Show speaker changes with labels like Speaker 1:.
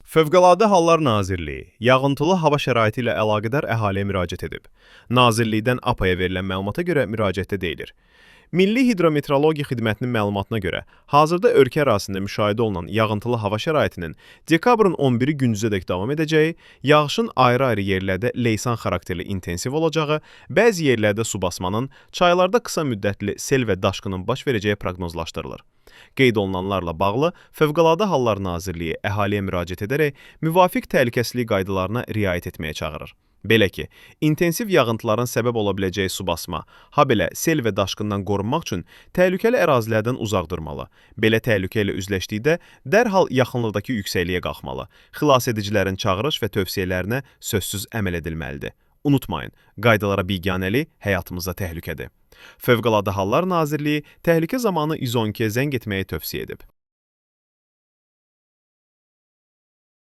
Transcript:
Speaker 1: Fövqəladə Hallar Nazirliyi yağıntılı hava şəraiti ilə əlaqədar əhaliyə müraciət edib. Nazirlikdən APAya verilən məlumata görə müraciətdə deyilir. Milli Hidrometeorologiya Xidmətinin məlumatına görə, hazırda ölkə ərazisində müşahidə olunan yağıntılı hava şəraitinin dekabrın 11-i gündüzədək davam edəcəyi, yağışın ayrı-ayrı yerlərdə leysan xarakterli intensiv olacağı, bəzi yerlərdə su basmanın, çaylarda qısa müddətli sel və daşqının baş verəcəyi proqnozlaşdırılır. Qeyd olunanlarla bağlı Fövqəladə Hallar Nazirliyi əhaliyə müraciət edərək müvafiq təhlükəsizlik qaydalarına riayət etməyə çağırır. Belə ki, intensiv yağıntıların səbəb ola biləcəyi su basma, habelə sel və daşqından qorunmaq üçün təhlükəli ərazilərdən uzaq durmalı. Belə təhlükə ilə üzləşdikdə dərhal yaxınlıqdakı yüksəkliyə qalxmalı. Xilasedicilərin çağırış və tövsiyələrinə sözsüz əməl edilməlidir. Unutmayın, qaydalara biganəlik həyatımızda təhlükədir. Fövqəladə Hallar Nazirliyi təhlükə zamanı 112-yə zəng etməyi tövsiyə edib.